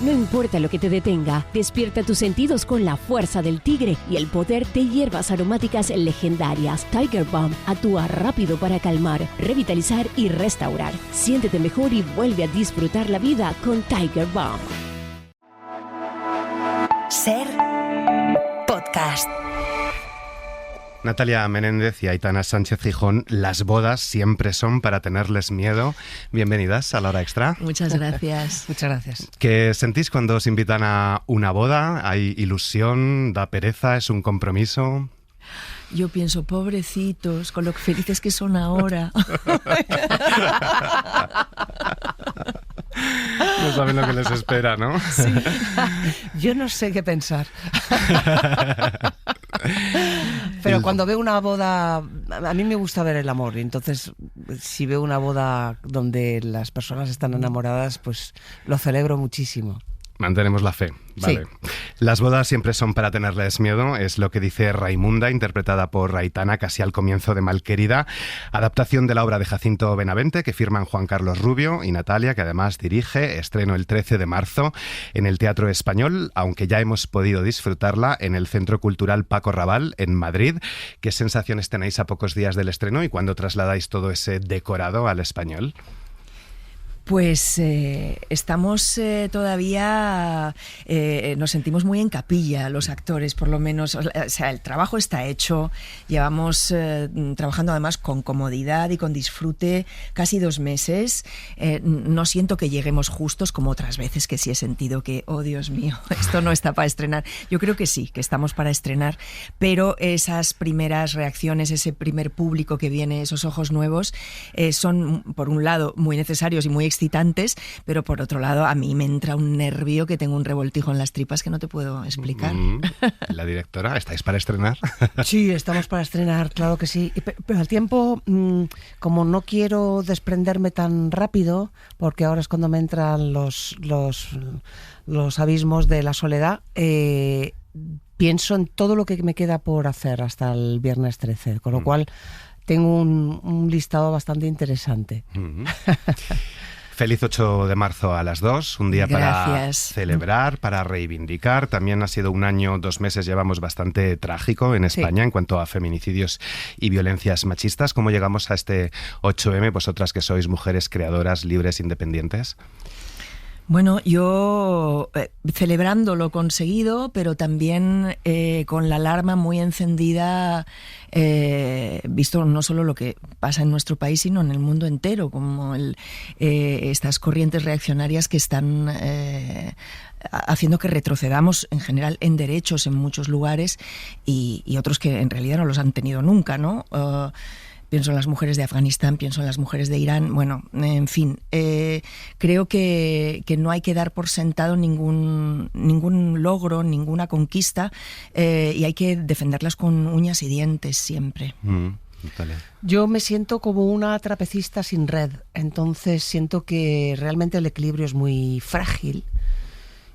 No importa lo que te detenga, despierta tus sentidos con la fuerza del tigre y el poder de hierbas aromáticas legendarias. Tiger Balm actúa rápido para calmar, revitalizar y restaurar. Siéntete mejor y vuelve a disfrutar la vida con Tiger Balm. Ser podcast. Natalia Menéndez y Aitana Sánchez Gijón, las bodas siempre son para tenerles miedo. Bienvenidas a La Hora Extra. Muchas gracias. Muchas gracias. ¿Qué sentís cuando os invitan a una boda? ¿Hay ilusión? ¿Da pereza? ¿Es un compromiso? Yo pienso, pobrecitos, con lo felices que son ahora. No saben lo que les espera, ¿no? Sí. Yo no sé qué pensar. Pero cuando veo una boda, a mí me gusta ver el amor. Y entonces, si veo una boda donde las personas están enamoradas, pues lo celebro muchísimo. Mantenemos la fe, vale. Sí. Las bodas siempre son para tenerles miedo, es lo que dice Raimunda, interpretada por Aitana, casi al comienzo de Malquerida, adaptación de la obra de Jacinto Benavente, que firman Juan Carlos Rubio y Natalia, que además dirige, estreno el 13 de marzo en el Teatro Español, aunque ya hemos podido disfrutarla en el Centro Cultural Paco Raval, en Madrid. ¿Qué sensaciones tenéis a pocos días del estreno y cuándo trasladáis todo ese decorado al español? Pues estamos todavía, nos sentimos muy en capilla los actores, por lo menos. O sea, el trabajo está hecho, llevamos trabajando además con comodidad y con disfrute casi 2 meses. No siento que lleguemos justos como otras veces que sí he sentido que, oh Dios mío, esto no está para estrenar. Yo creo que sí, que estamos para estrenar, pero esas primeras reacciones, ese primer público que viene, esos ojos nuevos, son por un lado muy necesarios y muy excitantes, pero por otro lado a mí me entra un nervio, que tengo un revoltijo en las tripas que no te puedo explicar. La directora, ¿estáis para estrenar? Sí, estamos para estrenar, claro que sí. Pero al tiempo, como no quiero desprenderme tan rápido, porque ahora es cuando me entran los abismos de la soledad, pienso en todo lo que me queda por hacer hasta el viernes 13, con lo cual tengo un listado bastante interesante. Feliz 8 de marzo a las 2, un día para celebrar, para reivindicar. También ha sido un año, 2 meses llevamos bastante trágico en España en cuanto a feminicidios y violencias machistas. ¿Cómo llegamos a este 8M, vosotras que sois mujeres creadoras, libres, independientes? Bueno, yo celebrando lo conseguido, pero también con la alarma muy encendida, visto no solo lo que pasa en nuestro país, sino en el mundo entero, como estas corrientes reaccionarias que están haciendo que retrocedamos en general en derechos en muchos lugares y otros que en realidad no los han tenido nunca, ¿no? Pienso en las mujeres de Afganistán, pienso en las mujeres de Irán. Bueno, en fin, creo que no hay que dar por sentado ningún logro, ninguna conquista, y hay que defenderlas con uñas y dientes siempre. Yo me siento como una trapecista sin red, entonces siento que realmente el equilibrio es muy frágil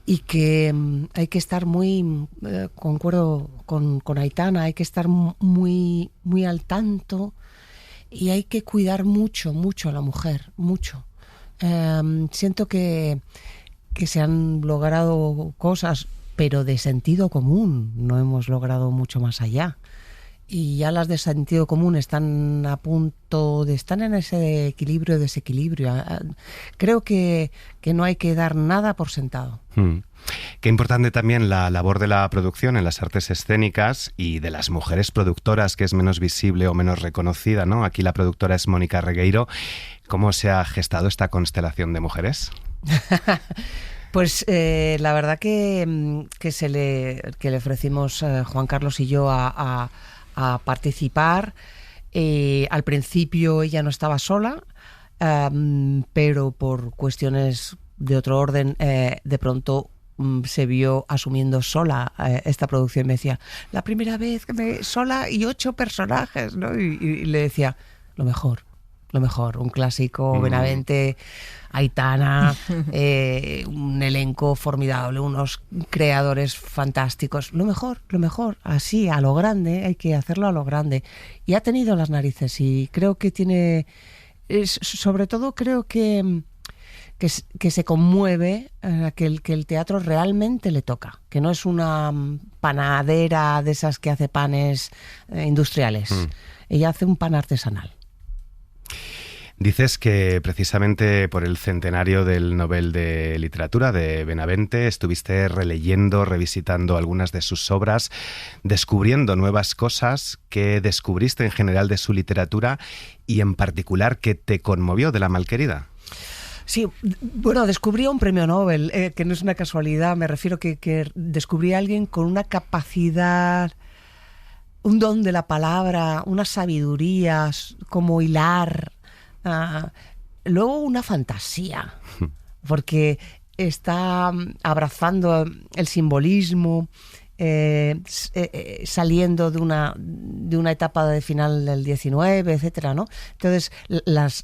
y que hay que estar muy, concuerdo con Aitana, hay que estar muy, muy al tanto. Y hay que cuidar mucho, mucho a la mujer, mucho. Siento que se han logrado cosas, pero de sentido común. No hemos logrado mucho más allá. Y ya las de sentido común están a punto de estar en ese equilibrio, desequilibrio. Creo que no hay que dar nada por sentado. Qué importante también la labor de la producción en las artes escénicas y de las mujeres productoras, que es menos visible o menos reconocida, ¿no? Aquí la productora es Mónica Regueiro. ¿Cómo se ha gestado esta constelación de mujeres? Pues la verdad que le ofrecimos Juan Carlos y yo a participar. Al principio ella no estaba sola, pero por cuestiones de otro orden, de pronto se vio asumiendo sola esta producción. Me decía, la primera vez que sola y 8 personajes, ¿no? Y le decía, lo mejor, un clásico, Benavente, Aitana, un elenco formidable, unos creadores fantásticos, lo mejor, así, a lo grande, hay que hacerlo a lo grande. Y ha tenido las narices y creo que tiene, sobre todo creo que que se conmueve, que el teatro realmente le toca, que no es una panadera de esas que hace panes industriales. Ella hace un pan artesanal. Dices que precisamente por el centenario del Nobel de Literatura de Benavente estuviste releyendo, revisitando algunas de sus obras, descubriendo nuevas cosas. Que descubriste en general de su literatura y en particular que te conmovió de La Malquerida? Sí, bueno, descubrí un premio Nobel, que no es una casualidad. Me refiero que descubrí a alguien con una capacidad, un don de la palabra, una sabiduría, como hilar. Luego una fantasía, porque está abrazando el simbolismo, saliendo de una etapa de final del 19, etcétera, ¿no? Entonces, las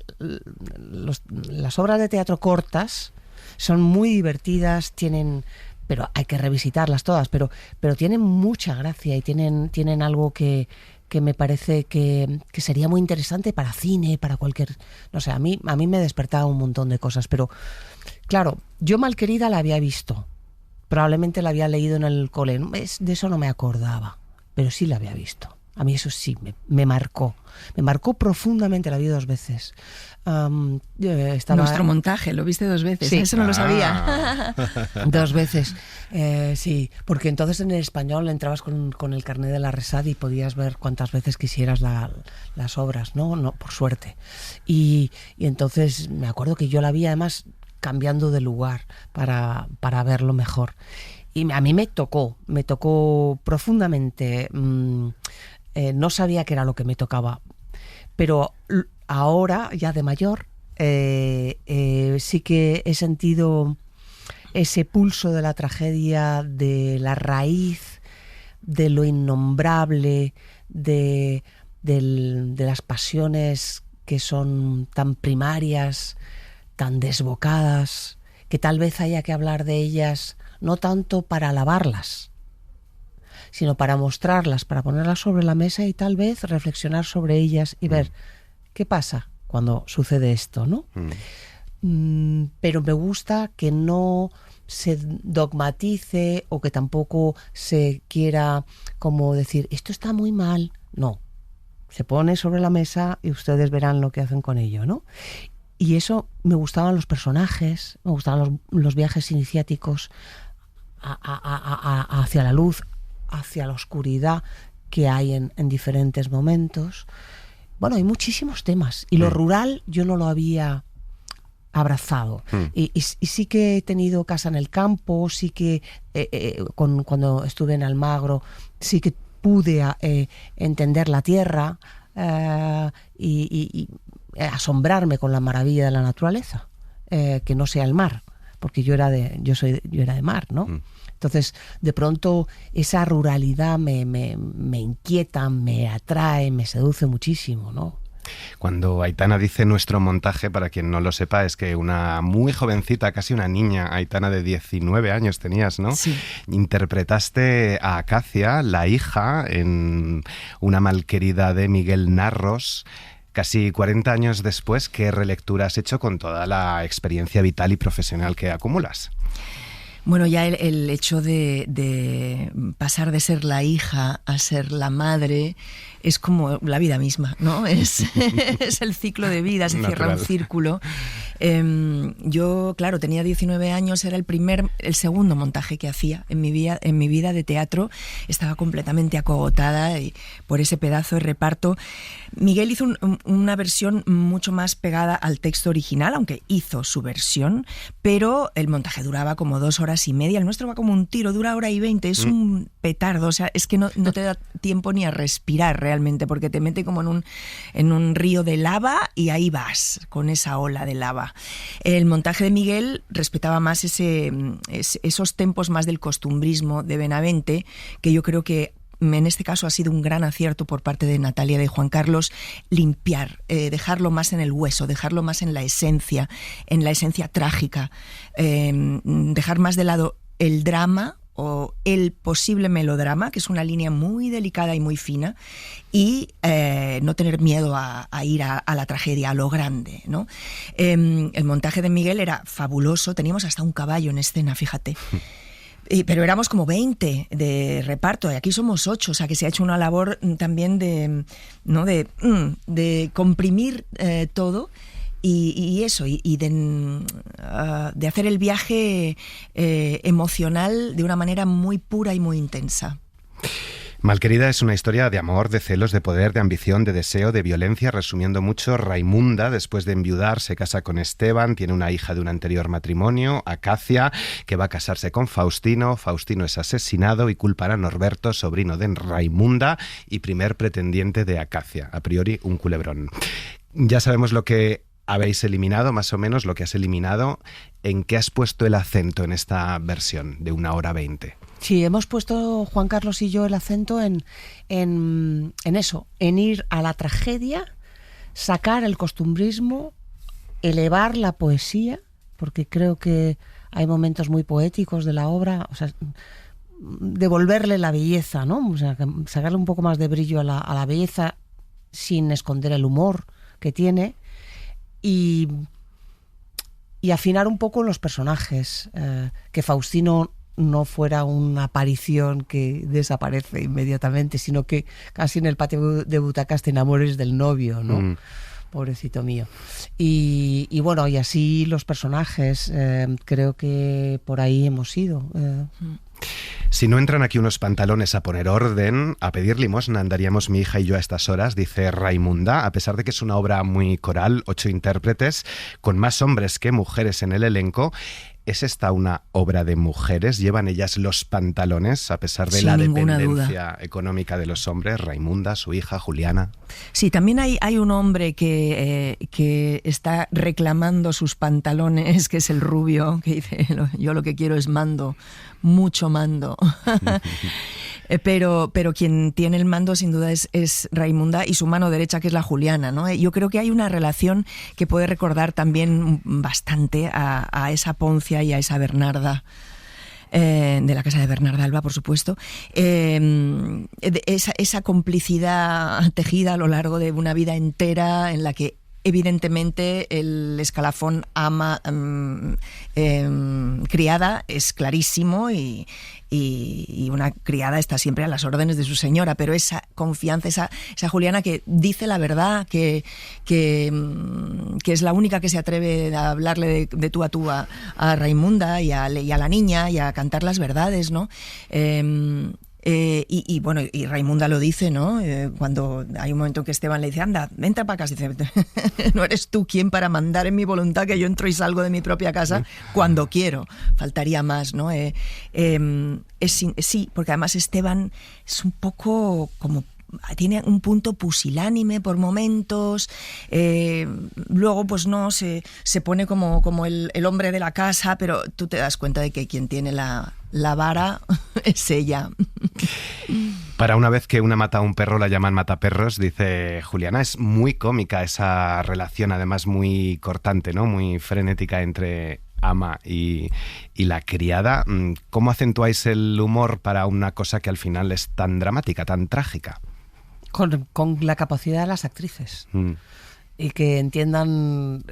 obras de teatro cortas son muy divertidas, pero hay que revisitarlas todas, pero tienen mucha gracia y tienen algo que me parece que sería muy interesante para cine, para cualquier... No sé, a mí me despertaba un montón de cosas, pero claro, yo Malquerida la había visto, probablemente la había leído en el cole, de eso no me acordaba, pero sí la había visto. A mí eso sí me marcó profundamente, la vi 2 veces. Nuestro montaje, lo viste 2 veces, sí. Eso no lo sabía. 2 veces, sí, porque entonces en el español entrabas con el carnet de la RESAD y podías ver cuantas veces quisieras las obras, ¿no? Por suerte. Y entonces me acuerdo que yo la vi además cambiando de lugar para verlo mejor. Y a mí me tocó profundamente. No sabía qué era lo que me tocaba, pero ahora, ya de mayor, sí que he sentido ese pulso de la tragedia, de la raíz, de lo innombrable, de las pasiones que son tan primarias, tan desbocadas, que tal vez haya que hablar de ellas no tanto para alabarlas, sino para mostrarlas, para ponerlas sobre la mesa y tal vez reflexionar sobre ellas y ver qué pasa cuando sucede esto, ¿no? Pero me gusta que no se dogmatice o que tampoco se quiera como decir, esto está muy mal. No, se pone sobre la mesa y ustedes verán lo que hacen con ello, ¿no? Y eso, me gustaban los personajes, me gustaban los viajes iniciáticos hacia la luz, hacia la oscuridad que hay en diferentes momentos. Bueno, hay muchísimos temas. Y lo rural yo no lo había abrazado. Y sí que he tenido casa en el campo, sí que cuando estuve en Almagro, sí que pude entender la tierra y asombrarme con la maravilla de la naturaleza, que no sea el mar, porque yo era de mar, ¿no? Entonces, de pronto, esa ruralidad me inquieta, me atrae, me seduce muchísimo, ¿no? Cuando Aitana dice nuestro montaje, para quien no lo sepa, es que una muy jovencita, casi una niña, Aitana de 19 años tenías, ¿no? Sí. Interpretaste a Acacia, la hija, en Una Malquerida de Miguel Narros. Casi 40 años después, ¿qué relectura has hecho con toda la experiencia vital y profesional que acumulas? Bueno, ya el hecho de pasar de ser la hija a ser la madre es como la vida misma, ¿no? Es el ciclo de vida, se cierra un círculo. Yo, claro, tenía 19 años, era el segundo montaje que hacía en mi vida de teatro. Estaba completamente acogotada por ese pedazo de reparto. Miguel hizo una versión mucho más pegada al texto original, aunque hizo su versión, pero el montaje duraba como 2 horas y media. El nuestro va como un tiro, dura 1 hora y 20, es un petardo, o sea, es que no te da tiempo ni a respirar realmente, porque te mete como en un río de lava y ahí vas, con esa ola de lava. El montaje de Miguel respetaba más esos tempos más del costumbrismo de Benavente, que yo creo que en este caso ha sido un gran acierto por parte de Natalia, de Juan Carlos, limpiar, dejarlo más en el hueso, dejarlo más en la esencia trágica, dejar más de lado el drama o el posible melodrama, que es una línea muy delicada y muy fina, y no tener miedo a ir a la tragedia, a lo grande, ¿no? El montaje de Miguel era fabuloso, teníamos hasta un caballo en escena, fíjate. Pero éramos como 20 de reparto, y aquí somos 8, o sea que se ha hecho una labor también de comprimir todo. Y eso, y de hacer el viaje emocional de una manera muy pura y muy intensa. Malquerida es una historia de amor, de celos, de poder, de ambición, de deseo, de violencia. Resumiendo mucho, Raimunda, después de enviudar, se casa con Esteban, tiene una hija de un anterior matrimonio, Acacia, que va a casarse con Faustino. Faustino es asesinado y culpan a Norberto, sobrino de Raimunda y primer pretendiente de Acacia. A priori, un culebrón. Ya sabemos lo que habéis eliminado, más o menos lo que has eliminado. ¿En qué has puesto el acento en esta versión de 1h20? Sí, hemos puesto, Juan Carlos y yo, el acento en eso, en ir a la tragedia, sacar el costumbrismo, elevar la poesía, porque creo que hay momentos muy poéticos de la obra, o sea, devolverle la belleza, ¿no? O sea, sacarle un poco más de brillo a la belleza sin esconder el humor que tiene. Y afinar un poco los personajes, que Faustino no fuera una aparición que desaparece inmediatamente, sino que casi en el patio de butacas te enamores del novio, ¿no? Pobrecito mío. Y bueno, y así los personajes, creo que por ahí hemos ido. Si no entran aquí unos pantalones a poner orden, a pedir limosna andaríamos mi hija y yo a estas horas, dice Raimunda, a pesar de que es una obra muy coral, 8 intérpretes, con más hombres que mujeres en el elenco. ¿Es esta una obra de mujeres? ¿Llevan ellas los pantalones a pesar de la dependencia económica de los hombres? Raimunda, su hija, Juliana. Sí, también hay un hombre que está reclamando sus pantalones, que es el rubio, que dice, yo lo que quiero es mando, mucho mando. Pero quien tiene el mando sin duda es Raimunda, y su mano derecha, que es la Juliana, ¿no? Yo creo que hay una relación que puede recordar también bastante a esa Poncia y a esa Bernarda, de la casa de Bernarda Alba, por supuesto. Esa complicidad tejida a lo largo de una vida entera en la que evidentemente el escalafón ama criada es clarísimo, y una criada está siempre a las órdenes de su señora, pero esa confianza, esa Juliana que dice la verdad, que es la única que se atreve a hablarle de tú a Raimunda y a la niña, y a cantar las verdades, ¿no? Y bueno, y Raimunda lo dice, ¿no? Cuando hay un momento en que Esteban le dice, anda, entra para casa, dice, no eres tú quien para mandar en mi voluntad que yo entro y salgo de mi propia casa cuando quiero, faltaría más, ¿no? Sí, porque además Esteban es un poco como, tiene un punto pusilánime por momentos, luego pues no, se pone como el hombre de la casa, pero tú te das cuenta de que quien tiene la vara es ella. Para una vez que una mata a un perro la llaman mataperros, dice Juliana. Es muy cómica esa relación, además muy cortante, ¿no? Muy frenética entre ama y la criada. ¿Cómo acentuáis el humor para una cosa que al final es tan dramática, tan trágica? Con la capacidad de las actrices. Y que entiendan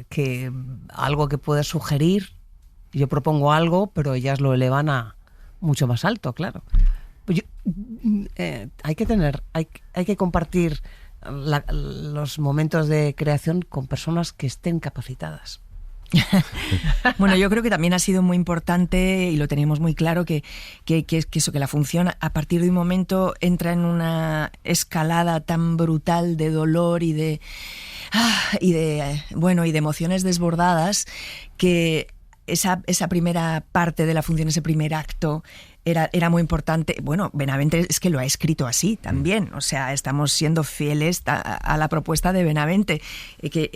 que algo que puede sugerir, yo propongo algo, pero ellas lo elevan a mucho más alto, claro. Pues hay que compartir los momentos de creación con personas que estén capacitadas. Bueno, yo creo que también ha sido muy importante, y lo teníamos muy claro, que la función a partir de un momento entra en una escalada tan brutal de dolor y de emociones desbordadas, que esa primera parte de la función, ese primer acto, era muy importante. Bueno, Benavente es que lo ha escrito así también, o sea, estamos siendo fieles a la propuesta de Benavente, que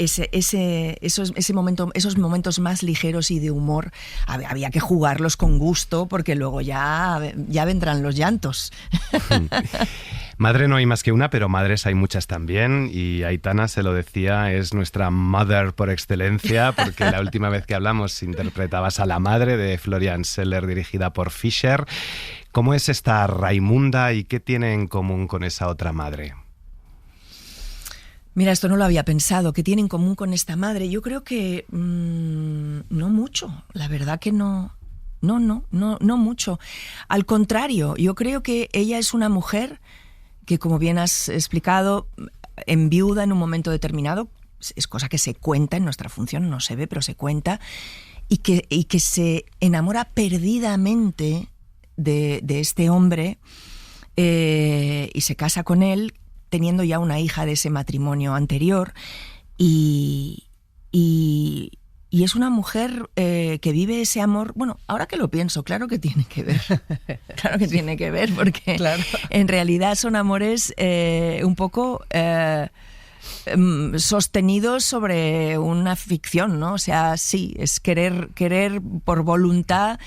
esos momentos más ligeros y de humor había que jugarlos con gusto, porque luego ya vendrán los llantos. Madre no hay más que una, pero madres hay muchas también, y Aitana, se lo decía, es nuestra mother por excelencia, porque la última vez que hablamos interpretabas a la madre de Florian Zeller, dirigida por Fischer. ¿Cómo es esta Raimunda y qué tiene en común con esa otra madre? Mira, esto no lo había pensado. ¿Qué tiene en común con esta madre? Yo creo que no mucho. La verdad que no mucho. Al contrario, yo creo que ella es una mujer que, como bien has explicado, enviuda en un momento determinado. Es cosa que se cuenta en nuestra función, no se ve, pero se cuenta. Y que se enamora perdidamente de este hombre y se casa con él, teniendo ya una hija de ese matrimonio anterior, y es una mujer que vive ese amor. Bueno, ahora que lo pienso, claro que tiene que ver. Claro que tiene que ver, porque claro, en realidad son amores un poco sostenidos sobre una ficción, ¿no? O sea, sí, es querer por voluntad,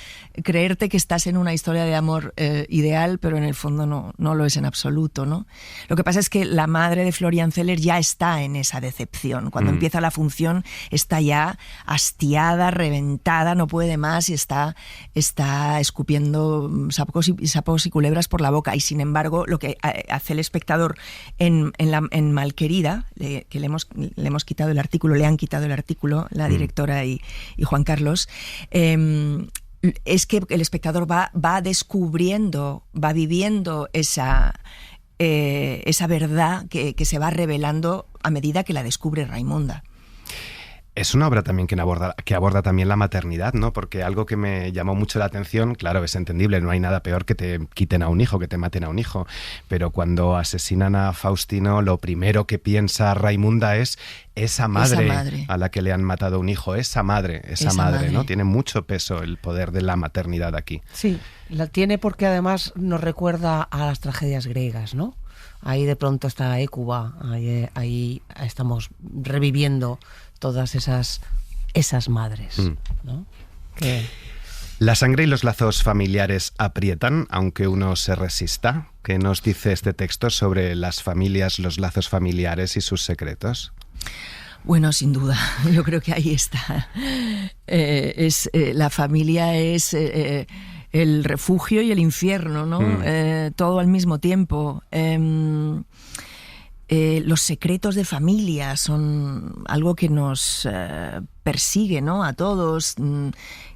creerte que estás en una historia de amor ideal, pero en el fondo no lo es en absoluto, ¿no? Lo que pasa es que la madre de Florian Zeller ya está en esa decepción. Cuando empieza la función está ya hastiada, reventada, no puede más y está escupiendo sapos y culebras por la boca. Y sin embargo, lo que hace el espectador en Malquerida, que le hemos quitado el artículo, le han quitado el artículo, la directora y Juan Carlos, es que el espectador va descubriendo, va viviendo esa verdad que se va revelando a medida que la descubre Raimunda. Es una obra también que aborda también la maternidad, ¿no? Porque algo que me llamó mucho la atención, claro, es entendible, no hay nada peor que te quiten a un hijo, que te maten a un hijo, pero cuando asesinan a Faustino, lo primero que piensa Raimunda es esa madre a la que le han matado un hijo, esa madre, ¿no? Tiene mucho peso el poder de la maternidad aquí. Sí, la tiene porque además nos recuerda a las tragedias griegas, ¿no? Ahí de pronto está Hécuba, ahí estamos reviviendo todas esas madres, ¿no? La sangre y los lazos familiares aprietan, aunque uno se resista. ¿Qué nos dice este texto sobre las familias, los lazos familiares y sus secretos? Bueno, sin duda, yo creo que ahí está. La familia es el refugio y el infierno, ¿no? Todo al mismo tiempo. Los secretos de familia son algo que nos persigue, ¿no? A todos,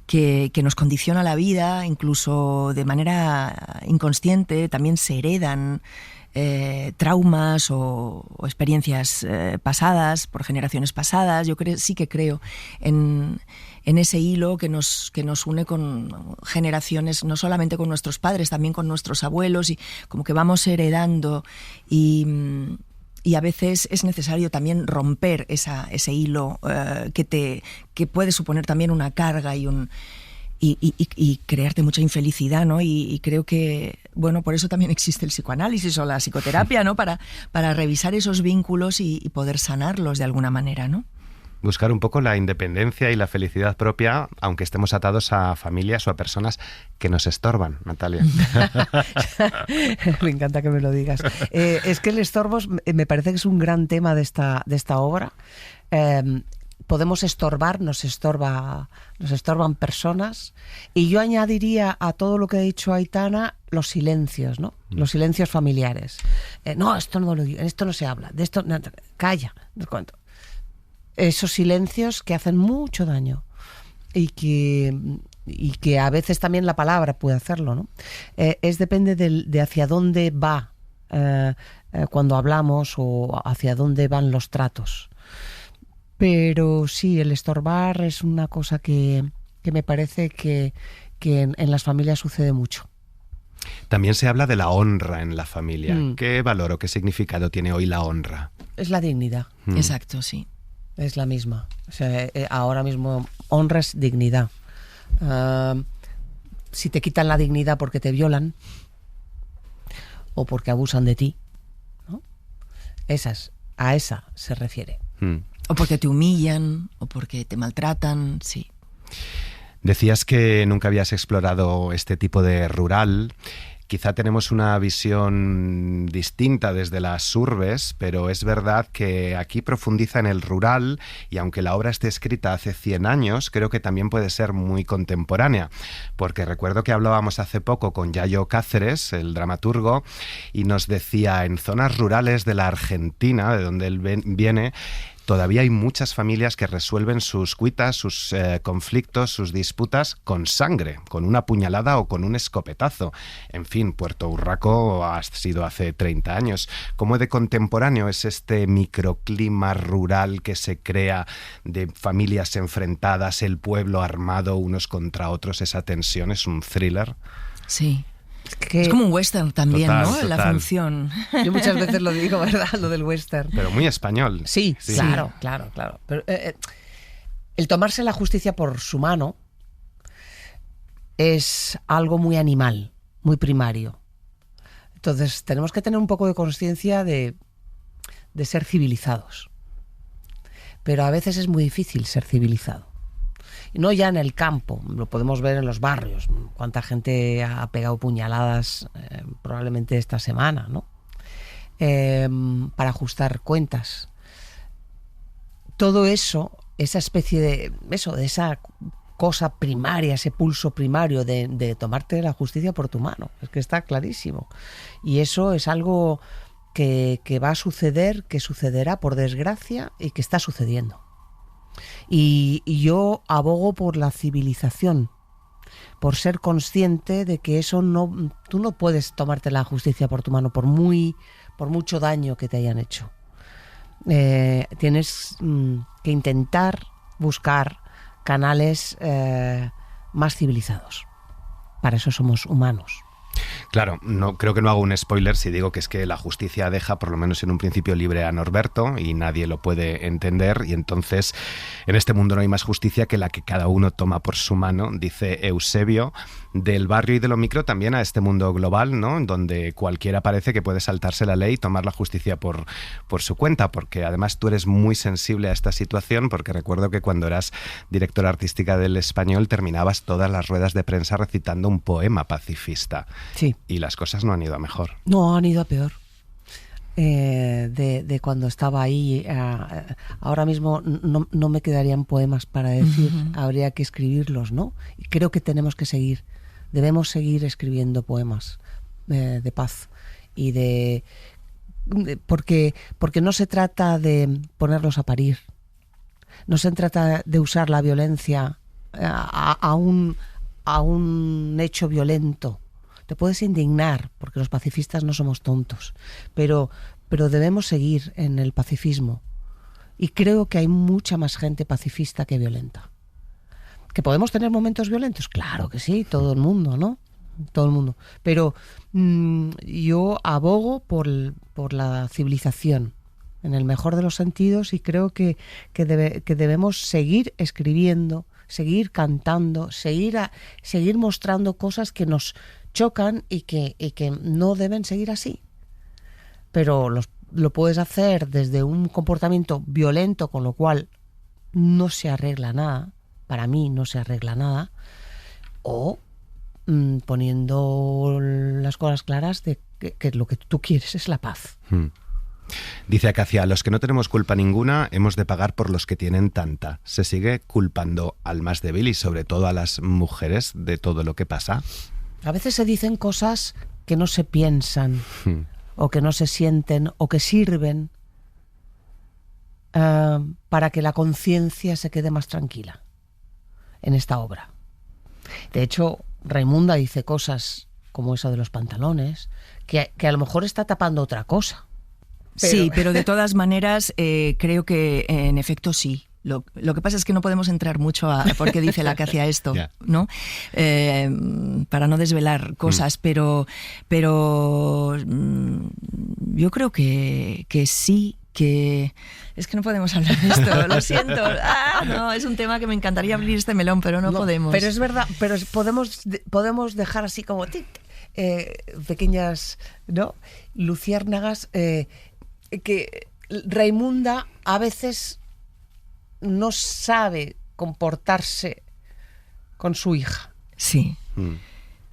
que nos condiciona la vida, incluso de manera inconsciente. También se heredan traumas o experiencias pasadas por generaciones pasadas. Yo sí que creo en ese hilo que nos une con generaciones, no solamente con nuestros padres, también con nuestros abuelos, y como que vamos heredando, y a veces es necesario también romper ese hilo que puede suponer también una carga y crearte mucha infelicidad, ¿no? Y creo que, bueno, por eso también existe el psicoanálisis o la psicoterapia, ¿no? Para revisar esos vínculos y poder sanarlos de alguna manera, ¿no? Buscar un poco la independencia y la felicidad propia, aunque estemos atados a familias o a personas que nos estorban, Natalia. Me encanta que me lo digas. Es que el estorbo me parece que es un gran tema de esta obra. Podemos estorbar, nos estorban personas, y yo añadiría a todo lo que ha dicho Aitana los silencios, ¿no? Los silencios familiares. No, esto no se habla, de esto no, calla, no cuento. Esos silencios que hacen mucho daño y que a veces también la palabra puede hacerlo, ¿no? Depende de hacia dónde va cuando hablamos o hacia dónde van los tratos. Pero sí, el estorbar es una cosa que me parece que en las familias sucede mucho. También se habla de la honra en la familia. ¿Qué valor o qué significado tiene hoy la honra? Es la dignidad. Exacto, sí. Es la misma. O sea, ahora mismo honra es dignidad. Si te quitan la dignidad porque te violan o porque abusan de ti, ¿no? A esa se refiere. O porque te humillan o porque te maltratan, sí. Decías que nunca habías explorado este tipo de rural. Quizá tenemos una visión distinta desde las urbes, pero es verdad que aquí profundiza en el rural y aunque la obra esté escrita hace 100 años, creo que también puede ser muy contemporánea, porque recuerdo que hablábamos hace poco con Yayo Cáceres, el dramaturgo, y nos decía, en zonas rurales de la Argentina, de donde él viene, todavía hay muchas familias que resuelven sus cuitas, sus conflictos, sus disputas con sangre, con una puñalada o con un escopetazo. En fin, Puerto Urraco ha sido hace 30 años. ¿Cómo de contemporáneo es este microclima rural que se crea de familias enfrentadas, el pueblo armado unos contra otros? Esa tensión es un thriller. Sí. Es como un western también, total, ¿no? total. La función. Yo muchas veces lo digo, ¿verdad? Lo del western. Pero muy español. Sí, claro. Pero, el tomarse la justicia por su mano es algo muy animal, muy primario. Entonces tenemos que tener un poco de conciencia de ser civilizados. Pero a veces es muy difícil ser civilizado. Y no ya en el campo, lo podemos ver en los barrios. Cuánta gente ha pegado puñaladas probablemente esta semana, ¿no? Para ajustar cuentas. Todo eso, esa especie de esa cosa primaria, ese pulso primario de tomarte la justicia por tu mano, es que está clarísimo. Y eso es algo que va a suceder, que sucederá por desgracia y que está sucediendo. Y yo abogo por la civilización, por ser consciente de que eso tú no puedes tomarte la justicia por tu mano por mucho daño que te hayan hecho. Tienes que intentar buscar canales más civilizados. Para eso somos humanos. Claro, no creo que no hago un spoiler si digo que es que la justicia deja, por lo menos en un principio, libre a Norberto y nadie lo puede entender, y entonces en este mundo no hay más justicia que la que cada uno toma por su mano, dice Eusebio. Del barrio y de lo micro también a este mundo global, ¿no? Donde cualquiera parece que puede saltarse la ley y tomar la justicia por su cuenta, porque además tú eres muy sensible a esta situación, porque recuerdo que cuando eras directora artística del Español terminabas todas las ruedas de prensa recitando un poema pacifista. Sí. Y las cosas no han ido a mejor. No, han ido a peor. De cuando estaba ahí. Ahora mismo no me quedarían poemas para decir, habría que escribirlos, ¿no? Y creo que debemos seguir escribiendo poemas de paz y porque no se trata de ponerlos a parir, no se trata de usar la violencia a un hecho violento. Te puedes indignar, porque los pacifistas no somos tontos, pero debemos seguir en el pacifismo. Y creo que hay mucha más gente pacifista que violenta. ¿Que podemos tener momentos violentos? Claro que sí, todo el mundo, ¿no? Todo el mundo. Pero yo abogo por la civilización, en el mejor de los sentidos, y creo que debemos seguir escribiendo, seguir cantando, seguir mostrando cosas que nos chocan y que no deben seguir así. Pero lo puedes hacer desde un comportamiento violento, con lo cual no se arregla nada, para mí no se arregla nada, o poniendo las cosas claras de que lo que tú quieres es la paz. Dice Acacia, a los que no tenemos culpa ninguna hemos de pagar por los que tienen tanta. ¿Se sigue culpando al más débil y sobre todo a las mujeres de todo lo que pasa? A veces se dicen cosas que no se piensan, o que no se sienten, o que sirven para que la conciencia se quede más tranquila en esta obra. De hecho, Raimunda dice cosas como esa de los pantalones, que a lo mejor está tapando otra cosa. Sí, pero de todas maneras creo que en efecto sí. Lo que pasa es que no podemos entrar mucho a por qué dice la que hacía esto, ¿no? Para no desvelar cosas, pero yo creo que sí, que es que no podemos hablar de esto, lo siento. No, es un tema que me encantaría abrir este melón, pero no podemos. Pero es verdad, pero podemos dejar así como pequeñas, ¿no? Luciérnagas, que Raimunda a veces no sabe comportarse con su hija. Sí.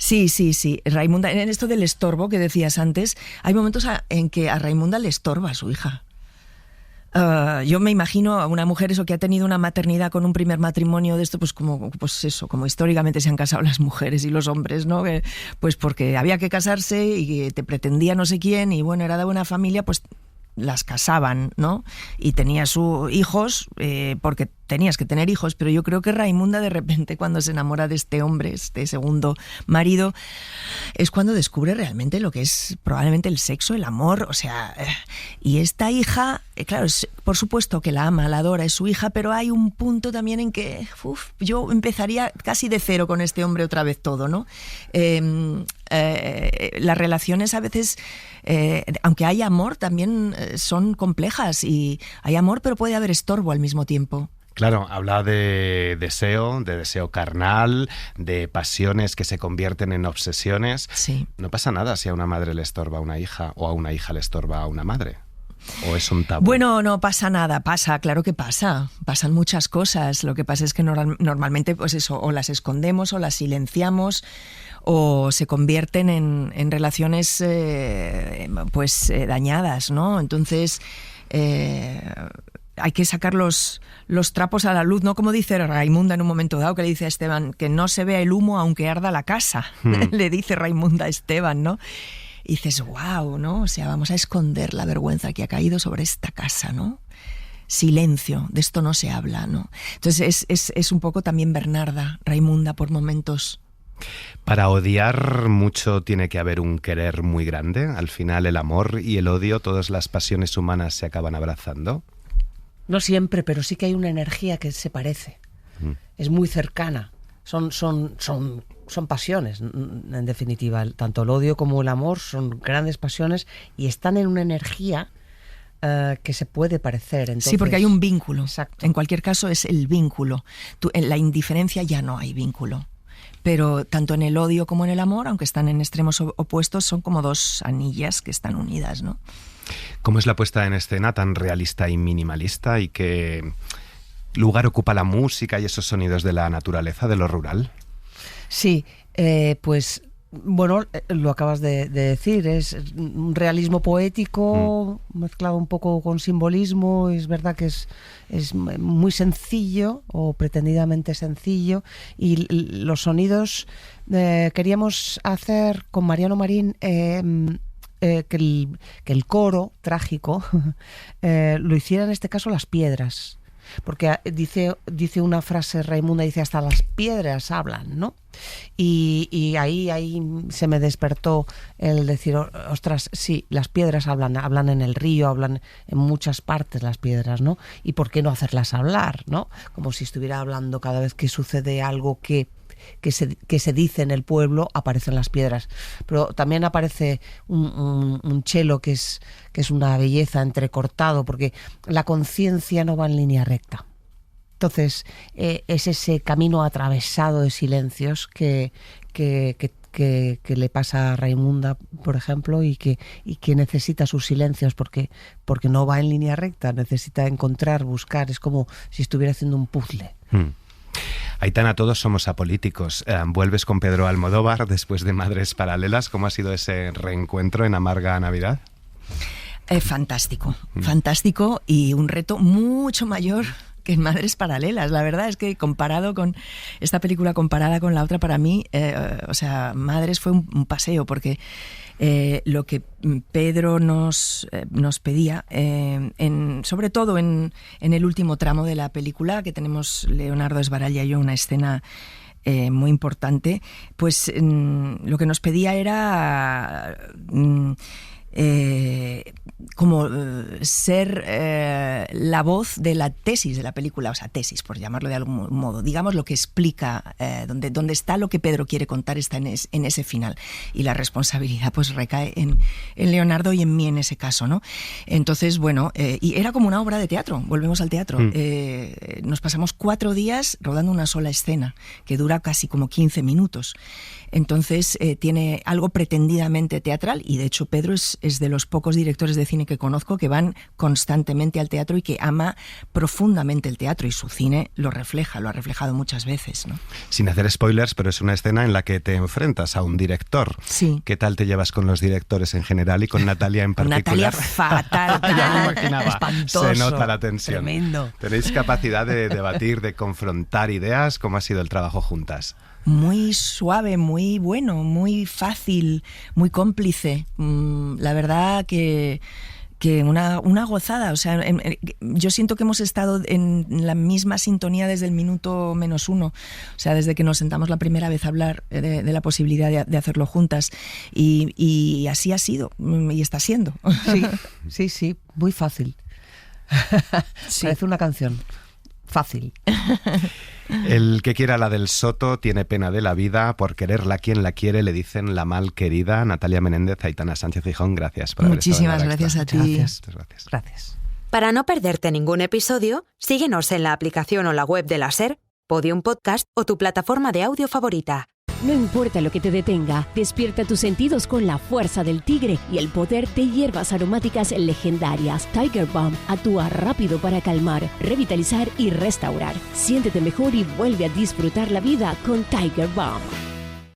Sí. Raimunda, en esto del estorbo que decías antes, hay momentos en que a Raimunda le estorba a su hija. Yo me imagino a una mujer eso que ha tenido una maternidad con un primer matrimonio de esto, pues como históricamente se han casado las mujeres y los hombres, ¿no? Pues porque había que casarse y te pretendía no sé quién y bueno, era de buena familia, pues las casaban, ¿no? Y tenía sus hijos, porque tenías que tener hijos, pero yo creo que Raimunda de repente cuando se enamora de este hombre, este segundo marido, es cuando descubre realmente lo que es probablemente el sexo, el amor, o sea, y esta hija, claro, por supuesto que la ama, la adora, es su hija, pero hay un punto también en que yo empezaría casi de cero con este hombre otra vez todo, ¿no? Las relaciones a veces, aunque hay amor, también son complejas y hay amor, pero puede haber estorbo al mismo tiempo. Claro, habla de deseo carnal, de pasiones que se convierten en obsesiones. Sí. No pasa nada si a una madre le estorba a una hija o a una hija le estorba a una madre. ¿O es un tabú? Bueno, no pasa nada, claro que pasa. Pasan muchas cosas. Lo que pasa es que normalmente, pues eso, o las escondemos o las silenciamos o se convierten en relaciones dañadas, ¿no? Entonces hay que sacar los trapos a la luz, ¿no? Como dice Raimunda en un momento dado, que le dice a Esteban, que no se vea el humo aunque arda la casa. Le dice Raimunda a Esteban, ¿no? Y dices, wow, ¿no? O sea, vamos a esconder la vergüenza que ha caído sobre esta casa, ¿no? Silencio, de esto no se habla, ¿no? Entonces es un poco también Bernarda, Raimunda por momentos. Para odiar mucho tiene que haber un querer muy grande. Al final el amor y el odio, todas las pasiones humanas se acaban abrazando. No siempre, pero sí que hay una energía que se parece. Es muy cercana. Son pasiones, en definitiva. Tanto el odio como el amor son grandes pasiones y están en una energía que se puede parecer. Entonces, sí, porque hay un vínculo. Exacto. En cualquier caso es el vínculo. En la indiferencia ya no hay vínculo. Pero tanto en el odio como en el amor, aunque están en extremos opuestos, son como dos anillas que están unidas, ¿no? ¿Cómo es la puesta en escena tan realista y minimalista y qué lugar ocupa la música y esos sonidos de la naturaleza, de lo rural? Sí, pues bueno, lo acabas de decir, es un realismo poético mezclado un poco con simbolismo. Es verdad que es muy sencillo o pretendidamente sencillo, y los sonidos queríamos hacer con Mariano Marín que el coro trágico lo hiciera en este caso las piedras, porque dice una frase Raimunda, dice hasta las piedras hablan, ¿no? Y ahí se me despertó el decir, ostras, sí, las piedras hablan en el río, hablan en muchas partes las piedras, ¿no? Y por qué no hacerlas hablar, ¿no? Como si estuviera hablando cada vez que sucede algo que se dice en el pueblo, aparecen las piedras. Pero también aparece un cello que es una belleza, entrecortado, porque la conciencia no va en línea recta. Entonces es ese camino atravesado de silencios que le pasa a Raimunda, por ejemplo, y que necesita sus silencios porque no va en línea recta, necesita encontrar, buscar, es como si estuviera haciendo un puzzle. Aitana, todos somos apolíticos. ¿Vuelves con Pedro Almodóvar después de Madres Paralelas? ¿Cómo ha sido ese reencuentro en Amarga Navidad? Fantástico, fantástico, y un reto mucho mayor que en Madres Paralelas. La verdad es que comparado con esta película, comparada con la otra, para mí, Madres fue un paseo, porque lo que Pedro nos pedía, sobre todo en el último tramo de la película, que tenemos Leonardo Sbaraglia y yo una escena muy importante, pues lo que nos pedía era como ser la voz de la tesis de la película, o sea, tesis, por llamarlo de algún modo, digamos lo que explica, donde está lo que Pedro quiere contar, está en ese final, y la responsabilidad pues recae en Leonardo y en mí en ese caso, ¿no? Entonces, bueno, y era como una obra de teatro, volvemos al teatro. Nos pasamos 4 días rodando una sola escena, que dura casi como 15 minutos. Entonces tiene algo pretendidamente teatral, y de hecho Pedro es es de los pocos directores de cine que conozco que van constantemente al teatro y que ama profundamente el teatro, y su cine lo refleja, lo ha reflejado muchas veces, ¿no? Sin hacer spoilers, pero es una escena en la que te enfrentas a un director. Sí. ¿Qué tal te llevas con los directores en general y con Natalia en particular? Natalia fatal, Ya me imaginaba. espantoso. Se nota la tensión. Tremendo. ¿Tenéis capacidad de debatir, de confrontar ideas? ¿Cómo ha sido el trabajo juntas? Muy suave, muy bueno, muy fácil, muy cómplice. La verdad que una gozada. O sea, yo siento que hemos estado en la misma sintonía desde el minuto -1. O sea, desde que nos sentamos la primera vez a hablar de la posibilidad de hacerlo juntas. Y así ha sido y está siendo. Sí, muy fácil. Sí. Parece una canción. Fácil. El que quiera la del Soto tiene pena de la vida, por quererla quien la quiere le dicen la mal querida. Natalia Menéndez, Aitana Sánchez Gijón, gracias por haber estado en La Hora Muchísimas gracias Extra. a ti. Gracias. Para no perderte ningún episodio, síguenos en la aplicación o la web de la SER, Podium Podcast o tu plataforma de audio favorita. No importa lo que te detenga, despierta tus sentidos con la fuerza del tigre y el poder de hierbas aromáticas legendarias. Tiger Balm actúa rápido para calmar, revitalizar y restaurar. Siéntete mejor y vuelve a disfrutar la vida con Tiger Balm.